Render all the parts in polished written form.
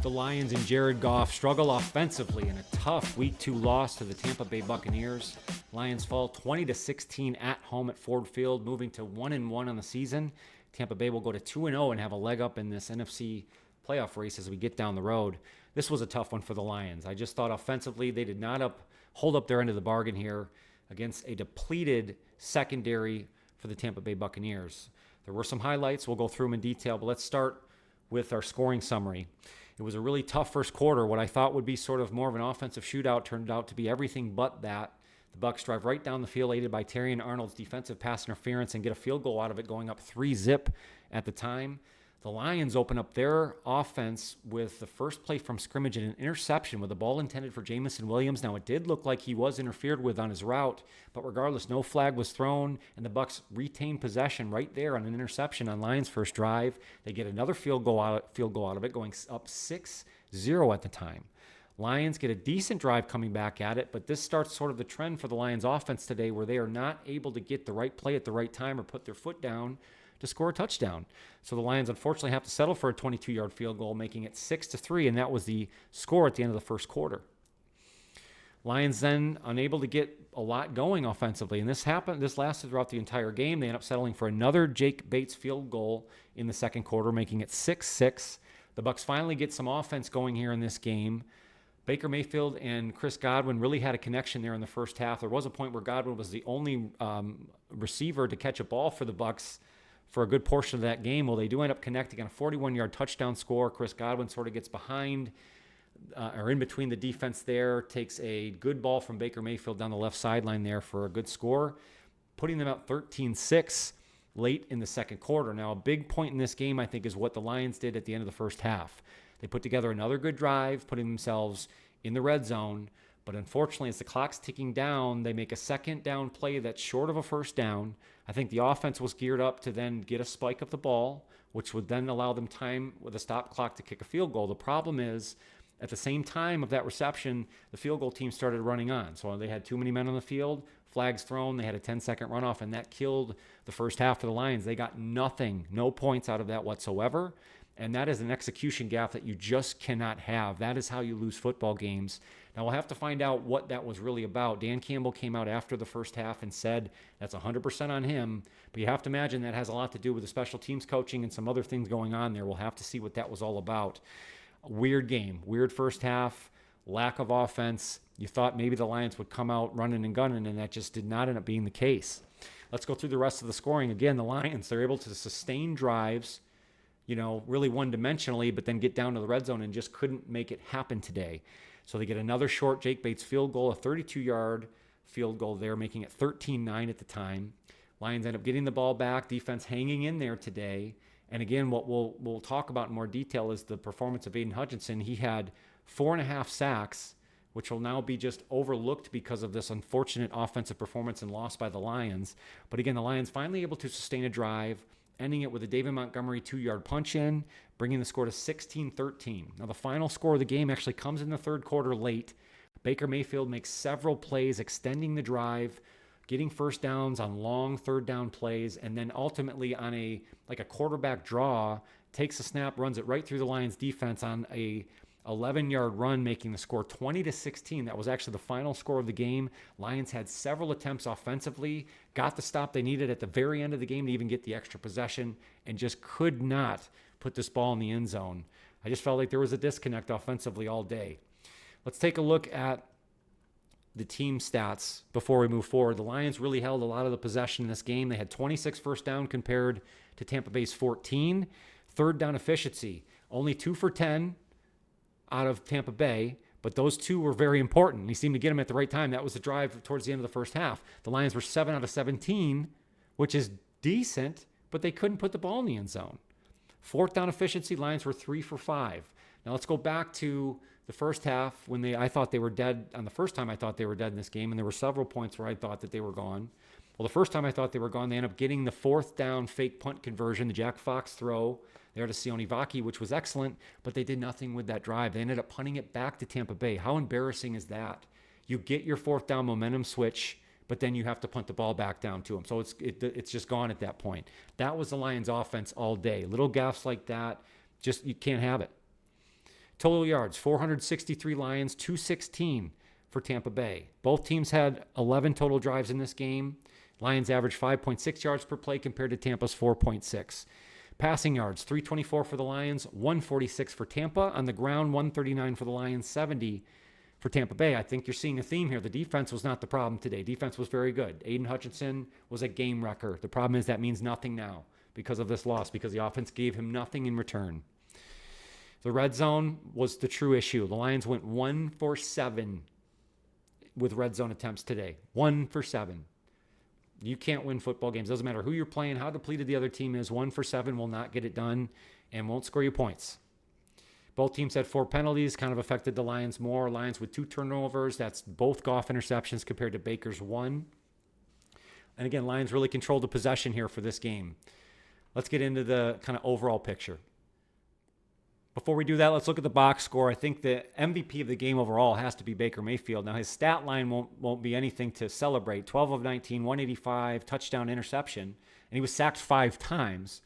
The Lions and Jared Goff struggle offensively in a tough Week 2 loss to the Tampa Bay Buccaneers. Lions fall 20-16 at home at Ford Field, moving to 1-1 on the season. Tampa Bay will go to 2-0 and have a leg up in this NFC playoff race as we get down the road. This was a tough one for the Lions. I just thought offensively they did not hold up their end of the bargain here against a depleted secondary for the Tampa Bay Buccaneers. There were some highlights. We'll go through them in detail, but let's start with our scoring summary. It was a really tough first quarter. What I thought would be sort of more of an offensive shootout turned out to be everything but that. The Bucs drive right down the field, aided by Terry and Arnold's defensive pass interference, and get a field goal out of it, going up 3-0 at the time. The Lions open up their offense with the first play from scrimmage and an interception with the ball intended for Jamison Williams. Now, it did look like he was interfered with on his route, but regardless, no flag was thrown, and the Bucs retained possession right there on an interception on Lions' first drive. They get another field goal out of it, going up 6-0 at the time. Lions get a decent drive coming back at it, but this starts sort of the trend for the Lions offense today where they are not able to get the right play at the right time or put their foot down to score a touchdown. So the Lions unfortunately have to settle for a 22-yard field goal, making it 6-3, and that was the score at the end of the first quarter. Lions then unable to get a lot going offensively, and this lasted throughout the entire game. They end up settling for another Jake Bates field goal in the second quarter, making it 6-6. The Bucs finally get some offense going here in this game. Baker Mayfield and Chris Godwin really had a connection there in the first half. There was a point where Godwin was the only receiver to catch a ball for the Bucs for a good portion of that game. Well, they do end up connecting on a 41-yard touchdown score. Chris Godwin sort of gets behind or in between the defense there, takes a good ball from Baker Mayfield down the left sideline there for a good score, putting them up 13-6 late in the second quarter. Now, a big point in this game, I think, is what the Lions did at the end of the first half. They put together another good drive, putting themselves in the red zone. But unfortunately, as the clock's ticking down, they make a second down play that's short of a first down. I think the offense was geared up to then get a spike of the ball, which would then allow them time with a stop clock to kick a field goal. The problem is, at the same time of that reception, the field goal team started running on. So they had too many men on the field, flags thrown, they had a 10-second runoff, and that killed the first half for the Lions. They got nothing, no points out of that whatsoever. And that is an execution gap that you just cannot have. That is how you lose football games. Now, we'll have to find out what that was really about. Dan Campbell came out after the first half and said that's 100% on him. But you have to imagine that has a lot to do with the special teams coaching and some other things going on there. We'll have to see what that was all about. A weird game, weird first half, lack of offense. You thought maybe the Lions would come out running and gunning, and that just did not end up being the case. Let's go through the rest of the scoring. Again, the Lions, they're able to sustain drives, really one-dimensionally, but then get down to the red zone and just couldn't make it happen today. So they get another short Jake Bates field goal, a 32-yard field goal there, making it 13-9 at the time. Lions end up getting the ball back, defense hanging in there today. And again, what we'll talk about in more detail is the performance of Aiden Hutchinson. He had 4.5 sacks, which will now be just overlooked because of this unfortunate offensive performance and loss by the Lions. But again, the Lions finally able to sustain a drive, ending it with a David Montgomery 2-yard punch-in, bringing the score to 16-13. Now, the final score of the game actually comes in the third quarter late. Baker Mayfield makes several plays extending the drive, getting first downs on long third down plays, and then ultimately on a quarterback draw, takes a snap, runs it right through the Lions defense on a 11-yard run, making the score 20-16. That was actually the final score of the game. Lions had several attempts offensively, got the stop they needed at the very end of the game to even get the extra possession, and just could not put this ball in the end zone. I just felt like there was a disconnect offensively all day. Let's take a look at the team stats before we move forward. The Lions really held a lot of the possession in this game. They had 26 first down compared to Tampa Bay's 14. Third down efficiency, only 2 for 10 out of Tampa Bay, but those two were very important. He seemed to get them at the right time. That was the drive towards the end of the first half. The Lions were 7 out of 17, which is decent, but they couldn't put the ball in the end zone. Fourth down efficiency, Lions were 3 for 5. Now let's go back to the first half when I thought they were dead. On the first time I thought they were dead in this game, and there were several points where I thought that they were gone. Well, the first time I thought they were gone, they ended up getting the fourth down fake punt conversion, the Jack Fox throw there to Sione Vaki, which was excellent, but they did nothing with that drive. They ended up punting it back to Tampa Bay. How embarrassing is that? You get your fourth down momentum switch, but then you have to punt the ball back down to them. So it's just gone at that point. That was the Lions offense all day. Little gaffes like that, just you can't have it. Total yards, 463 Lions, 216 for Tampa Bay. Both teams had 11 total drives in this game. Lions averaged 5.6 yards per play compared to Tampa's 4.6. Passing yards, 324 for the Lions, 146 for Tampa. On the ground, 139 for the Lions, 70 for Tampa Bay. I think you're seeing a theme here. The defense was not the problem today. Defense was very good. Aiden Hutchinson was a game wrecker. The problem is that means nothing now because of this loss, because the offense gave him nothing in return. The red zone was the true issue. The Lions went 1 for 7 with red zone attempts today. 1 for 7. You can't win football games. Doesn't matter who you're playing, how depleted the other team is. 1 for 7 will not get it done and won't score you points. Both teams had 4 penalties, kind of affected the Lions more. Lions with 2 turnovers. That's both Goff interceptions compared to Baker's 1. And again, Lions really controlled the possession here for this game. Let's get into the kind of overall picture. Before we do that, let's look at the box score. I think the MVP of the game overall has to be Baker Mayfield. Now, his stat line won't be anything to celebrate. 12 of 19, 185, touchdown, interception. And he was sacked 5 times.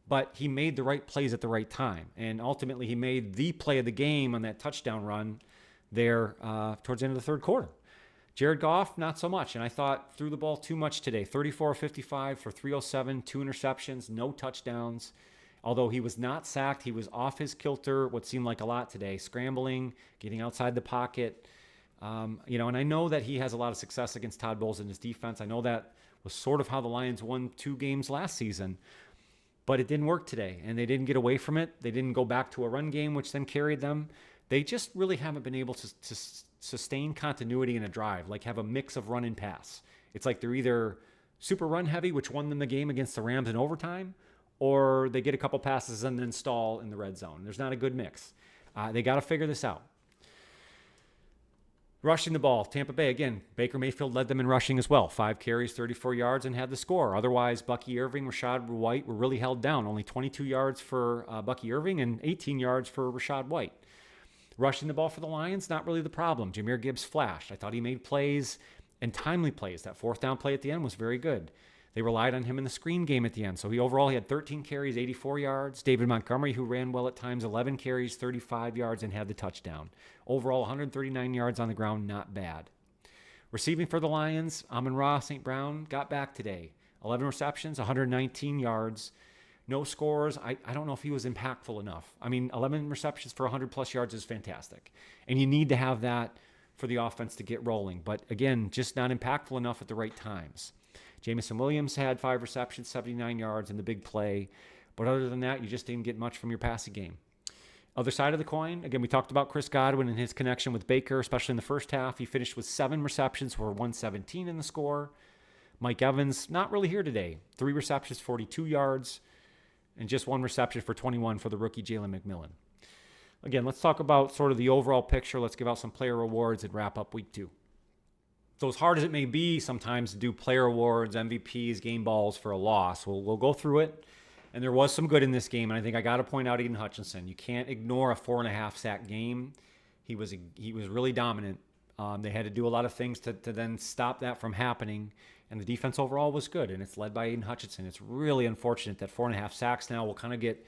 But he made the right plays at the right time. And ultimately, he made the play of the game on that touchdown run there towards the end of the third quarter. Jared Goff, not so much. And I thought threw the ball too much today. 34-55 for 307, 2 interceptions, no touchdowns. Although he was not sacked, he was off his kilter, what seemed like a lot today, scrambling, getting outside the pocket. And I know that he has a lot of success against Todd Bowles in his defense. I know that was sort of how the Lions won 2 games last season. But it didn't work today, and they didn't get away from it. They didn't go back to a run game, which then carried them. They just really haven't been able to sustain continuity in a drive, like have a mix of run and pass. It's like they're either super run heavy, which won them the game against the Rams in overtime, or they get a couple passes and then stall in the red zone. There's not a good mix. They got to figure this out. Rushing the ball, Tampa Bay, again, Baker Mayfield led them in rushing as well. 5 carries, 34 yards, and had the score. Otherwise, Bucky Irving, Rachaad White were really held down. Only 22 yards for Bucky Irving and 18 yards for Rachaad White. Rushing the ball for the Lions, not really the problem. Jahmyr Gibbs flashed. I thought he made plays and timely plays. That 4th down play at the end was very good. They relied on him in the screen game at the end. So he had 13 carries, 84 yards. David Montgomery, who ran well at times, 11 carries, 35 yards, and had the touchdown. Overall, 139 yards on the ground, not bad. Receiving for the Lions, Amon-Ra St. Brown got back today. 11 receptions, 119 yards. No scores. I don't know if he was impactful enough. 11 receptions for 100-plus yards is fantastic. And you need to have that for the offense to get rolling. But again, just not impactful enough at the right times. Jamison Williams had 5 receptions, 79 yards in the big play. But other than that, you just didn't get much from your passing game. Other side of the coin, again, we talked about Chris Godwin and his connection with Baker, especially in the first half. He finished with 7 receptions for 117 in the score. Mike Evans, not really here today. 3 receptions, 42 yards, and just 1 reception for 21 for the rookie Jalen McMillan. Again, let's talk about sort of the overall picture. Let's give out some player awards and wrap up week 2. So as hard as it may be sometimes to do player awards, MVPs, game balls for a loss, we'll go through it. And there was some good in this game, and I think I got to point out Aiden Hutchinson. You can't ignore a 4.5 sack game. He was really dominant. They had to do a lot of things to then stop that from happening, and the defense overall was good, and it's led by Aiden Hutchinson. It's really unfortunate that 4.5 sacks now will kind of get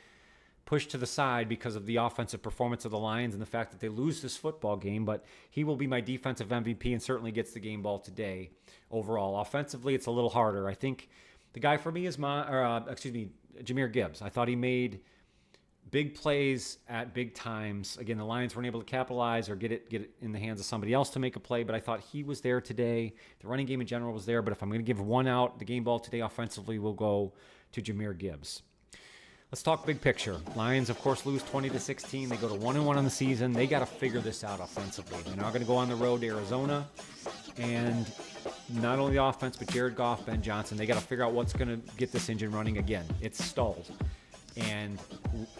pushed to the side because of the offensive performance of the Lions and the fact that they lose this football game, but he will be my defensive MVP and certainly gets the game ball today. Overall, offensively, it's a little harder. I think the guy for me is Jahmyr Gibbs. I thought he made big plays at big times. Again, the Lions weren't able to capitalize or get it in the hands of somebody else to make a play, but I thought he was there today. The running game in general was there, but if I'm going to give one out, the game ball today offensively will go to Jahmyr Gibbs. Let's talk big picture. Lions, of course, lose 20-16. They go to 1-1 on the season. They got to figure this out offensively. They're now going to go on the road to Arizona. And not only the offense, but Jared Goff, Ben Johnson, they got to figure out what's going to get this engine running again. It's stalled. And,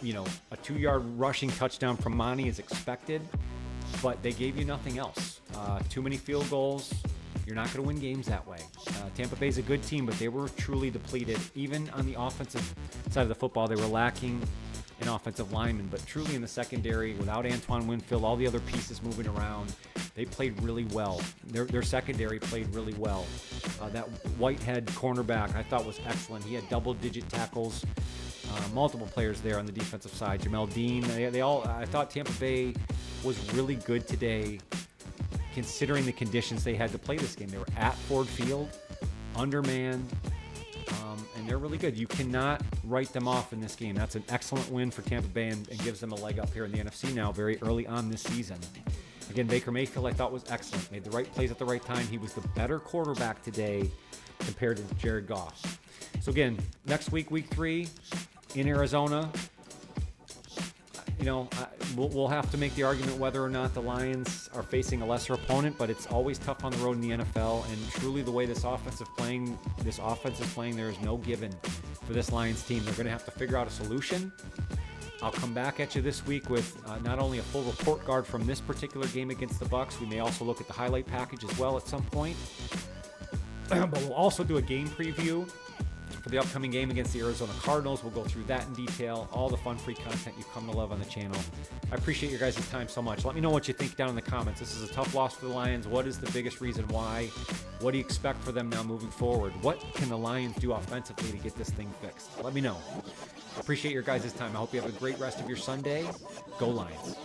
a 2-yard rushing touchdown from Monty is expected, but they gave you nothing else. Too many field goals. You're not going to win games that way. Tampa Bay's a good team, but they were truly depleted. Even on the offensive side of the football, they were lacking an offensive lineman, but truly in the secondary, without Antoine Winfield, all the other pieces moving around, they played really well. Their secondary played really well. That Whitehead cornerback I thought was excellent. He had double-digit tackles Multiple players there on the defensive side. Jamel Dean, they all. I thought Tampa Bay was really good today, considering the conditions they had to play this game. They were at Ford Field, undermanned, and they're really good. You cannot write them off in this game. That's an excellent win for Tampa Bay and gives them a leg up here in the NFC now, very early on this season. Again, Baker Mayfield I thought was excellent. Made the right plays at the right time. He was the better quarterback today compared to Jared Goff. So again, next week, week 3, in Arizona, we'll have to make the argument whether or not the Lions are facing a lesser opponent, but it's always tough on the road in the NFL, and truly the way this offense is playing, there is no given for this Lions team. They're going to have to figure out a solution. I'll come back at you this week with not only a full report card from this particular game against the Bucs, we may also look at the highlight package as well at some point, but we'll also do a game preview for the upcoming game against the Arizona Cardinals. We'll go through that in detail, all the fun, free content you've come to love on the channel. I appreciate your guys' time so much. Let me know what you think down in the comments. This is a tough loss for the Lions. What is the biggest reason why? What do you expect for them now moving forward? What can the Lions do offensively to get this thing fixed? Let me know. Appreciate your guys' time. I hope you have a great rest of your Sunday. Go Lions.